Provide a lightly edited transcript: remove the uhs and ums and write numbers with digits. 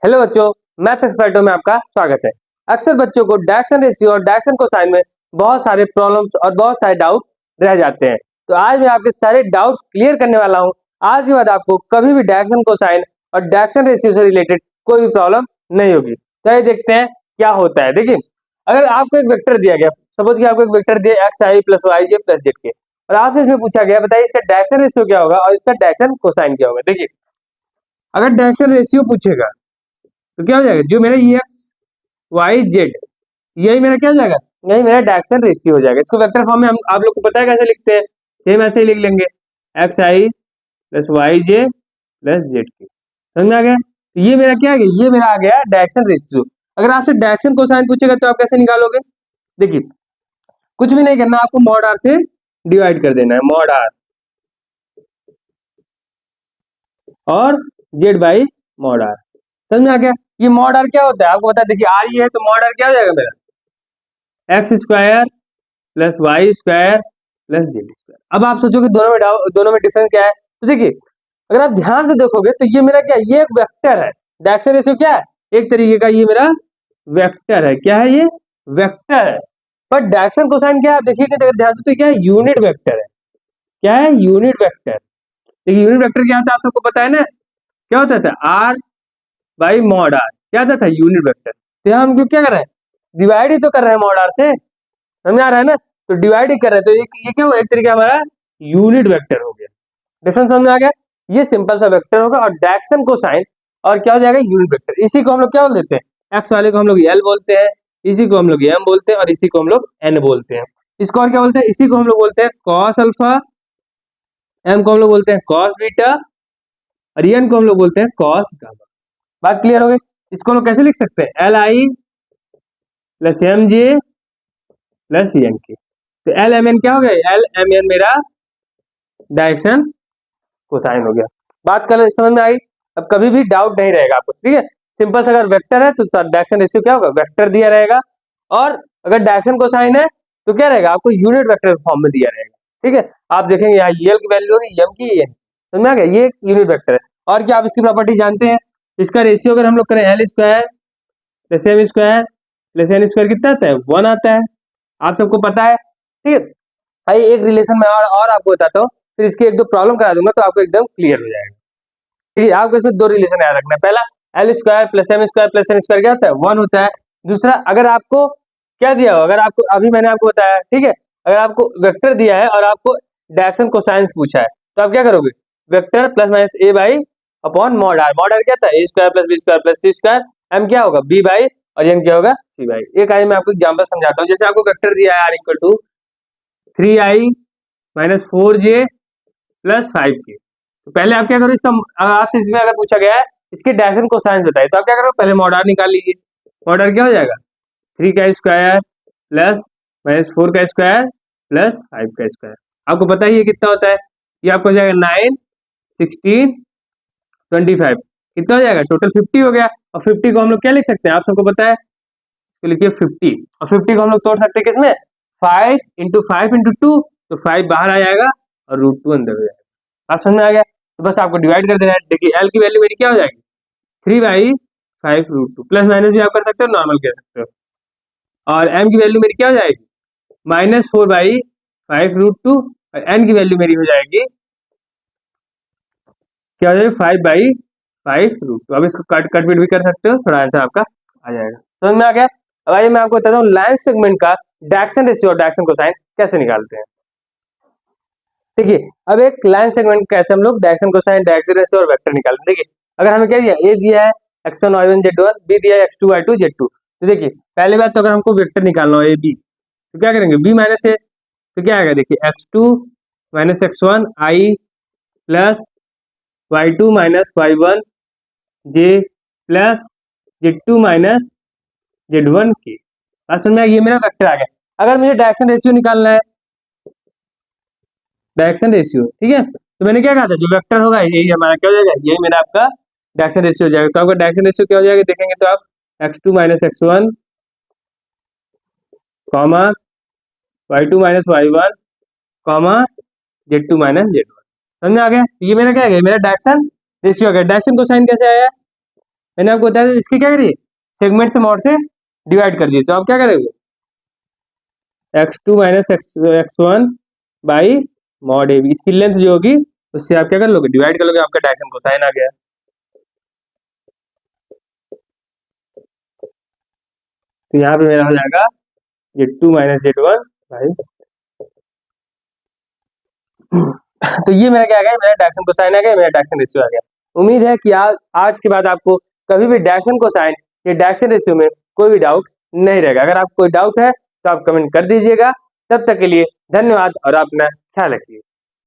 Hello बच्चों, maths एक्सपर्टो में आपका स्वागत है। अक्सर बच्चों को डायरेक्शन रेशियो और डायरेक्शन कोसाइन में बहुत सारे प्रॉब्लम्स और बहुत सारे डाउट रह जाते हैं। तो आज मैं आपके सारे डाउट्स क्लियर करने वाला हूं। आज के बाद आपको कभी भी डायरेक्शन कोसाइन और डायरेक्शन रेशियो से रिलेटेड कोई भी प्रॉब्लम नहीं होगी। तो ये देखते हैं क्या होता है। देखिए, अगर आपको एक वेक्टर दिया गया, सपोज कि आपको एक वेक्टर दिया एक्स आई प्लस वाई जे प्लस जेड के, और आपसे इसमें पूछा गया बताइए इसका डायरेक्शन रेशियो क्या होगा और इसका डायरेक्शन कोसाइन क्या होगा। देखिए, अगर डायरेक्शन रेशियो पूछेगा तो क्या हो जाएगा, जो मेरा एक्स वाई जेड यही मेरा क्या हो जाएगा, यही मेरा डायरेक्शन रेशियो हो जाएगा। इसको वेक्टर फॉर्म में हम आप लोग को पता है कैसे लिखते हैं, सेम ऐसे ही लिख लेंगे, एक्स आई प्लस वाई जे प्लस जेड के। समझ में आ गया। तो ये मेरा क्या आ गया, ये मेरा आ गया डायरेक्शन रेशियो। अगर आपसे डायरेक्शन कोसाइन पूछेगा तो आप कैसे निकालोगे। देखिए, कुछ भी नहीं करना, आपको मॉड आर से डिवाइड कर देना है, मॉड आर और जेड बाई मॉड आर। समझ में आ गया। ये मॉड आर क्या होता है आपको पता है। देखिए, आर ये है तो मॉड आर क्या हो जाएगा मेरा, X square plus Y square plus Z square. अब आप सोचोगे दोनों में डिफरेंस क्या है। तो देखिए, अगर आप ध्यान से देखोगे तो ये मेरा क्या है, ये एक वेक्टर है। डायरेक्शन रेशियो क्या है, एक तरीके का ये मेरा वेक्टर है। क्या है ये, वेक्टर है। पर डायरेक्शन कोसाइन क्या है, आप देखिए ध्यान से, तो क्या है, यूनिट वेक्टर है। क्या है, यूनिट वेक्टर। देखिए, यूनिट वेक्टर क्या होता है आप सबको पता है ना, क्या होता था, आर बाई मॉड आर। क्या होता था, यूनिट वेक्टर। तो यहाँ हम क्या कर रहे हैं, डिवाइड ही तो कर रहे हैं मॉड आर से। समझ आ रहा है ना। तो डिवाइड ही कर रहे हैं, तो ये क्या हुआ, एक तरीके हमारा यूनिट वेक्टर हो गया। डिफरेंस समझ में आ गया। ये सिंपल सा वेक्टर होगा और डायरेक्शन कोसाइन और क्या हो जाएगा, यूनिट वेक्टर। इसी को हम लोग क्या बोल देते हैं, एक्स वाले को हम लोग एल बोलते हैं, इसी को हम लोग एम बोलते हैं और इसी को हम लोग एन बोलते हैं। इसको और क्या बोलते हैं, इसी को हम लोग बोलते हैं कॉस अल्फा, एम को हम लोग बोलते हैं कॉस बीटा और एन को हम लोग बोलते हैं कॉस गामा। बात क्लियर हो गई। इसको हम लोग कैसे लिख सकते हैं, L I plus M J plus N K. तो एल एम एन क्या हो गया, एल एम एन मेरा डायरेक्शन कोसाइन हो गया। बात कर समझ में आई। अब कभी भी डाउट नहीं रहेगा आपको, ठीक है। सिंपल से अगर वेक्टर है तो डायरेक्शन रेशियो क्या होगा, वेक्टर दिया रहेगा। और अगर डायरेक्शन कोसाइन है तो क्या रहेगा, आपको यूनिट वेक्टर फॉर्म में दिया रहेगा। ठीक है, आप देखेंगे यहाँ एल की वैल्यू होगी, एम की एन। समझ में आ गया, ये यूनिट वेक्टर है। और क्या आप इसकी प्रॉपर्टी जानते हैं, इसका रेशियो अगर हम लोग करें L square plus M square plus N square कितना आता है, 1 आता है। आप सबको पता है, ठीक है। आइए एक रिलेशन में और आपको बताता हूँ, फिर इसकी एक दो प्रॉब्लम करा दूंगा तो आपको एकदम क्लियर हो जाएगा। ठीक है, आपको इसमें दो रिलेशन याद रखना है। पहला, L square plus M square plus N square क्या होता है, 1 होता है। दूसरा, अगर आपको क्या दिया हो, अगर आपको अभी मैंने आपको बताया, ठीक है, अगर आपको वेक्टर दिया है और आपको डायरेक्शन कोसाइंस पूछा है तो आप क्या करोगे, vector plus minus A by upon mod R. Mod R क्या था, A square plus B square plus C square, M क्या होगा, बी बाई और एन क्या होगा, सी बाई। एक आइए मैं आपको एग्जाम्पल समझाता हूँ। जैसे आपको वेक्टर दिया है R equal to 3i minus 4j plus 5k। तो पहले आप क्या करो, इसका आपसे इसमें अगर पूछा गया है इसके डायरेक्शन कोसाइंस बताइए तो आप क्या करो, पहले मॉड आर निकाल लीजिए। मॉड आर क्या हो जाएगा, 3 का स्क्वायर प्लस माइनस 4 का स्क्वायर प्लस 5 का स्क्वायर। आपको पता ही है कितना होता है, ये आपको हो जाएगा 9 16 25, कितना हो जाएगा, टोटल 50 हो गया। और 50 को हम लोग क्या लिख सकते हैं, आप सबको पता है, तो लिखिए 50। और 50 को हम लोग तोड़ सकते हैं किसमें, 5 इंटू 5 इंटू 2, तो 5 बाहर आ जाएगा और √2 अंदर हो जाएगा। आप समझ में आ गया। तो बस आपको डिवाइड कर देना है। देखिए एल की वैल्यू मेरी क्या हो जाएगी, 3/5 √2, प्लस माइनस भी आप कर सकते हो, नॉर्मल कर सकते हो। और एम की वैल्यू मेरी क्या हो जाएगी, -4/5 √2 और एन की वैल्यू मेरी हो जाएगी क्या हो जाएगी, 5/5 √2। अब इसको कट कट भी कर सकते हो, थोड़ा आंसर आपका आ जाएगा। समझ में आ गया। अब आइए मैं आपको बताता हूँ लाइन सेगमेंट का डायरेक्शन रेशियो और डायरेक्शन कोसाइन कैसे निकालते हैं। देखिए, अब एक लाइन सेगमेंट कैसे हम लोग डायरेक्शन कोसाइन, डायरेक्शन रेशियो और वेक्टर निकालते हैं। देखिए, अगर हमें क्या दिया, ए दिया है x1 y1 z1, बी दिया है x2 y2 z2। तो देखिए पहली बात, तो अगर हमको वेक्टर निकालना हो ए बी तो क्या करेंगे, बी माइनस ए, तो क्या आएगा, देखिए x2 minus x1 i plus y2 minus y1 j plus z2 minus z1 के। बात समझ में आ गई, ये मेरा वेक्टर आ गया। अगर मुझे डायरेक्शन रेशियो निकालना है, डायरेक्शन रेशियो, ठीक है, तो मैंने क्या कहा था, जो वेक्टर होगा यही हमारा क्या हो जाएगा, यही मेरा आपका डायरेक्शन रेशियो हो जाएगा। तो आपका डायरेक्शन रेशियो क्या हो जाएगा, देखेंगे तो आप x2 minus x1 comma y2 minus y1 comma z2 minus z1। समझ में आ गया। ये मेरा क्या है, मेरा डायरेक्शन रेशियो आ गया। डायरेक्शन कोसाइन कैसे आया, मैंने आपको बताया था इसकी क्या करिए, सेगमेंट से मॉड से डिवाइड कर दिए, तो आप क्या करेंगे, x2 minus x1 by mod A B, इसकी लेंथ जो होगी उससे आप क्या कर लोगे, डिवाइड कर लोगे, आपका डायरेक्शन कोसाइन आ गया। तो यहाँ पे मेरा हो जाएगा Z2 माइनस Z1 बाई तो ये मेरा क्या आ गया, मेरा डायरेक्शन कोसाइन आ गया, मेरा डायरेक्शन रेशियो आ गया। उम्मीद है कि आज के बाद आपको कभी भी डायरेक्शन कोसाइन या डायरेक्शन रेशियो में कोई भी डाउट नहीं रहेगा। अगर आपको कोई डाउट है तो आप कमेंट कर दीजिएगा। तब तक के लिए धन्यवाद और अपना ख्याल रखिए।